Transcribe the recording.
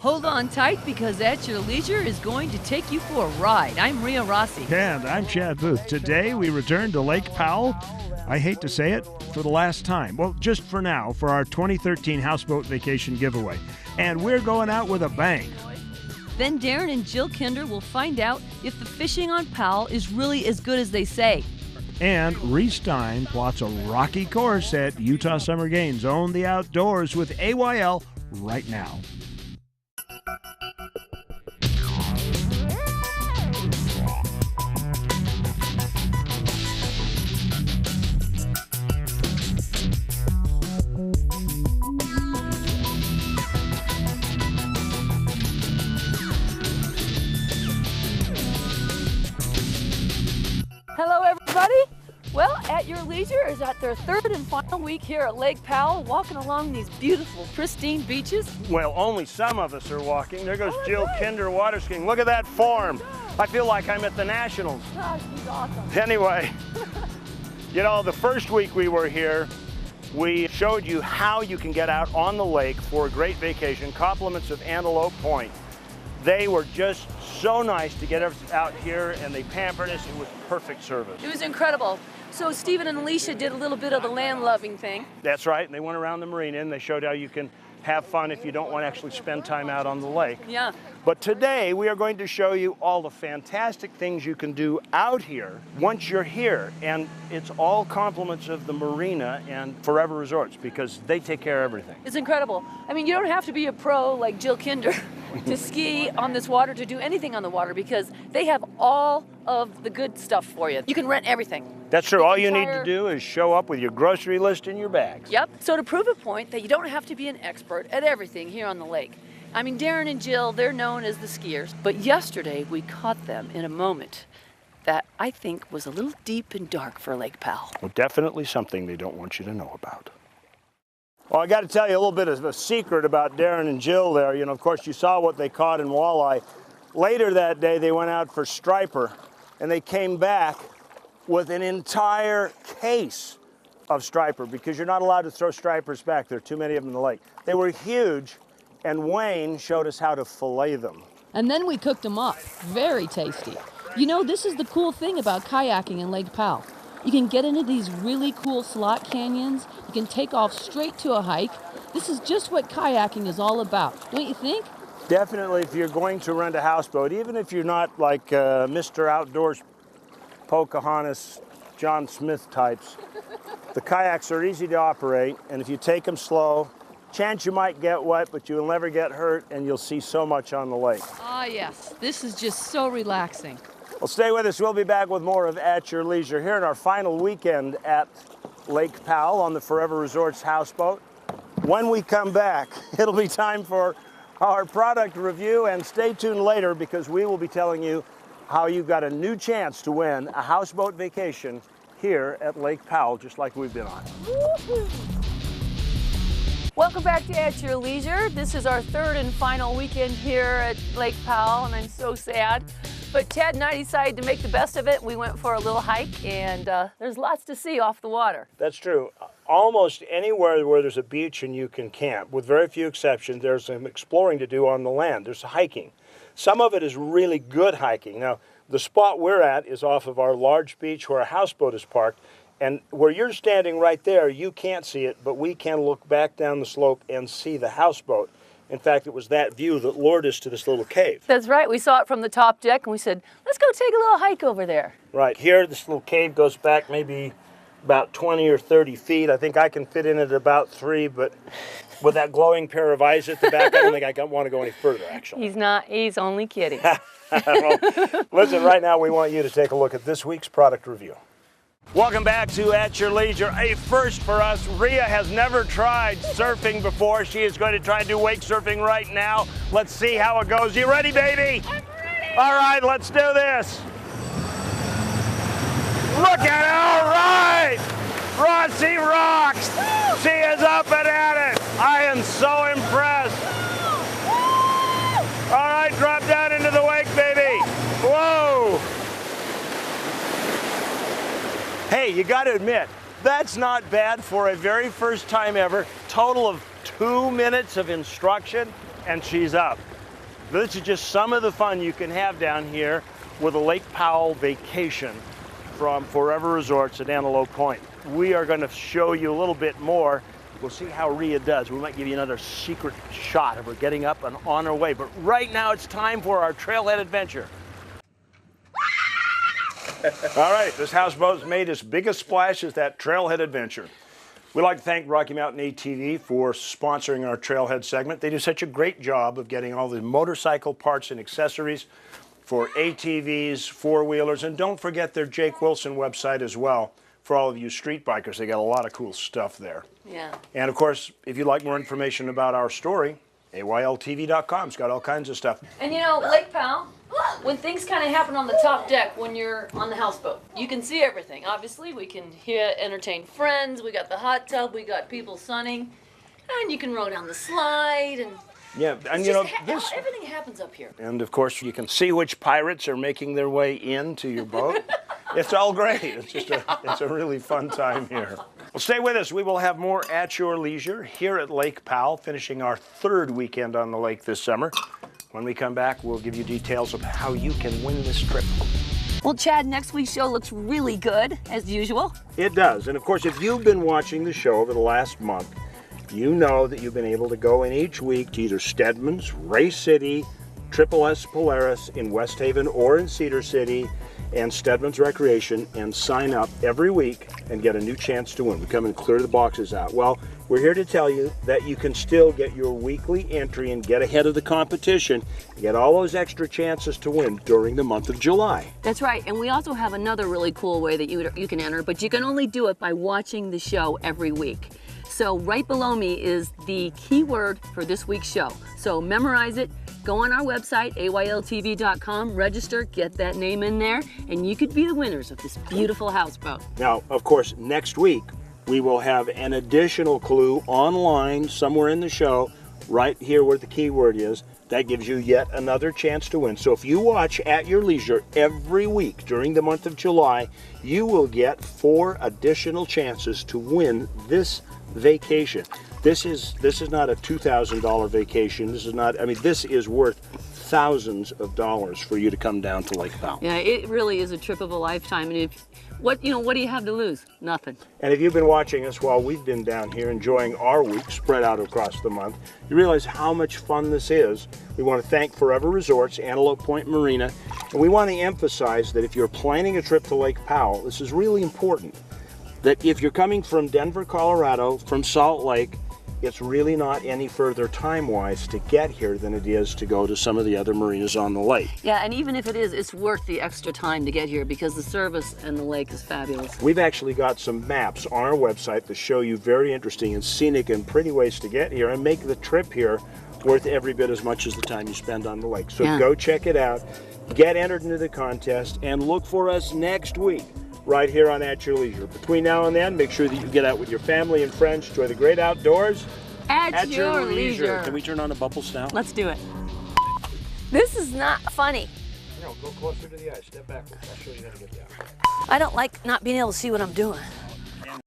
Hold on tight because At Your Leisure is going to take you for a ride. I'm Rhea Rossi. And I'm Chad Booth. Today we return to Lake Powell. I hate to say it, for the last time. Well, just for now, for our 2013 Houseboat Vacation giveaway. And we're going out with a bang. Then Darren and Jill Kinder will find out if the fishing on Powell is really as good as they say. And Reese Stein plots a rocky course at Utah Summer Games. Own the outdoors with AYL right now. Hello, everybody. Well, At Your Leisure is at their third and final week here at Lake Powell, walking along these beautiful, pristine beaches. Well, only some of us are walking. There goes Jill Kinder water skiing. Look at that form. I feel like I'm at the Nationals. Gosh, she's awesome. Anyway, you know, the first week we were here, we showed you how you can get out on the lake for a great vacation, compliments of Antelope Point. They were just so nice to get us out here, and they pampered us. It was perfect service. It was incredible. So Stephen and Alicia did a little bit of the land-loving thing. That's right, and they went around the marina and they showed how you can have fun if you don't want to actually spend time out on the lake. Yeah. But today we are going to show you all the fantastic things you can do out here once you're here. And it's all compliments of the marina and Forever Resorts because they take care of everything. It's incredible. I mean, you don't have to be a pro like Jill Kinder to ski on this water, to do anything on the water, because they have all of the good stuff for you. You can rent everything. That's true. All you need to do is show up with your grocery list and your bags. Yep. So to prove a point that you don't have to be an expert at everything here on the lake. I mean, Darren and Jill, they're known as the skiers, but yesterday we caught them in a moment that I think was a little deep and dark for Lake Powell. Well, definitely something they don't want you to know about. Well, I got to tell you a little bit of a secret about Darren and Jill there. You know, of course, you saw what they caught in walleye. Later that day, they went out for striper, and they came back with an entire case of striper because you're not allowed to throw stripers back. There are too many of them in the lake. They were huge, and Wayne showed us how to fillet them. And then we cooked them up. Very tasty. You know, this is the cool thing about kayaking in Lake Powell. You can get into these really cool slot canyons. You can take off straight to a hike. This is just what kayaking is all about, don't you think? Definitely, if you're going to rent a houseboat, even if you're not like Mr. Outdoors, Pocahontas, John Smith types, the kayaks are easy to operate, and if you take them slow, chance you might get wet, but you will never get hurt, and you'll see so much on the lake. Ah, yes. This is just so relaxing. Well, stay with us. We'll be back with more of At Your Leisure here in our final weekend at Lake Powell on the Forever Resorts houseboat. When we come back, it'll be time for our product review, and stay tuned later because we will be telling you how you got a new chance to win a houseboat vacation here at Lake Powell, just like we've been on. Woo-hoo. Welcome back to At Your Leisure. This is our third and final weekend here at Lake Powell, and I'm so sad. But Chad and I decided to make the best of it. We went for a little hike, and there's lots to see off the water. That's true. Almost anywhere where there's a beach and you can camp, with very few exceptions, there's some exploring to do on the land. There's hiking. Some of it is really good hiking. Now, the spot we're at is off of our large beach where a houseboat is parked, and where you're standing right there, you can't see it, but we can look back down the slope and see the houseboat. In fact, it was that view that lured us to this little cave. That's right. We saw it from the top deck, and we said, let's go take a little hike over there. Right here, this little cave goes back maybe about 20 or 30 feet. I think I can fit in at about 3, but with that glowing pair of eyes at the back, I don't think I want to go any further, actually. He's only kidding. Well, listen, right now we want you to take a look at this week's product review. Welcome back to At Your Leisure. A first for us. Rhea has never tried surfing before. She is going to try and do wake surfing right now. Let's see how it goes. You ready, baby? I'm ready. All right, let's do this. Look at it. All right. Rossi rocks. Woo! She is up and at it. I am so impressed. Woo! All right, drop down into the wake, baby. Whoa. Hey, you got to admit, that's not bad for a very first time ever. Total of 2 minutes of instruction, and she's up. This is just some of the fun you can have down here with a Lake Powell vacation from Forever Resorts at Antelope Point. We are going to show you a little bit more. We'll see how Rhea does. We might give you another secret shot of her getting up and on her way. But right now it's time for our trailhead adventure. All right, this houseboat's made as big a splash as that trailhead adventure. We'd like to thank Rocky Mountain ATV for sponsoring our trailhead segment. They do such a great job of getting all the motorcycle parts and accessories for ATVs, four-wheelers, and don't forget their Jake Wilson website as well for all of you street bikers. They got a lot of cool stuff there. Yeah. And of course, if you'd like more information about our story, AYLTV.com's got all kinds of stuff. And you know, Lake Powell, when things kind of happen on the top deck when you're on the houseboat, you can see everything. Obviously, we can entertain friends, we got the hot tub, we got people sunning, and you can row down the slide, and yeah, and it's you know, just everything happens up here. And of course, you can see which pirates are making their way into your boat. It's all great. It's just it's a really fun time here. Well, stay with us. We will have more at your leisure here at Lake Powell, finishing our third weekend on the lake this summer. When we come back, we'll give you details of how you can win this trip. Well, Chad, next week's show looks really good, as usual. It does. And of course, if you've been watching the show over the last month, you know that you've been able to go in each week to either Stedman's, Ray City, Triple S Polaris in West Haven or in Cedar City, and Stedman's Recreation, and sign up every week and get a new chance to win. We come and clear the boxes out. Well, we're here to tell you that you can still get your weekly entry and get ahead of the competition and get all those extra chances to win during the month of July. That's right, and we also have another really cool way that you can enter, but you can only do it by watching the show every week. So right below me is the keyword for this week's show. So memorize it, go on our website, AYLTV.com, register, get that name in there, and you could be the winners of this beautiful houseboat. Now, of course, next week, we will have an additional clue online somewhere in the show, right here where the keyword is. That gives you yet another chance to win. So if you watch at your leisure every week during the month of July, you will get 4 additional chances to win this vacation. This is not a $2,000 vacation. This is not, I mean, this is worth thousands of dollars for you to come down to Lake Powell. Yeah, it really is a trip of a lifetime. And what do you have to lose? Nothing. And if you've been watching us while we've been down here enjoying our week spread out across the month, you realize how much fun this is. We want to thank Forever Resorts, Antelope Point Marina, and we want to emphasize that if you're planning a trip to Lake Powell, this is really important. That if you're coming from Denver, Colorado, from Salt Lake, it's really not any further time-wise to get here than it is to go to some of the other marinas on the lake. Yeah, and even if it is, it's worth the extra time to get here because the service and the lake is fabulous. We've actually got some maps on our website that show you very interesting and scenic and pretty ways to get here and make the trip here worth every bit as much as the time you spend on the lake. So Yeah. Go check it out, get entered into the contest, and look for us next week right here on At Your Leisure. Between now and then, make sure that you get out with your family and friends, enjoy the great outdoors. At your leisure. Can we turn on the bubbles now? Let's do it. This is not funny. No, go closer to the ice. Step backwards. I'll show you how to get down. I don't like not being able to see what I'm doing.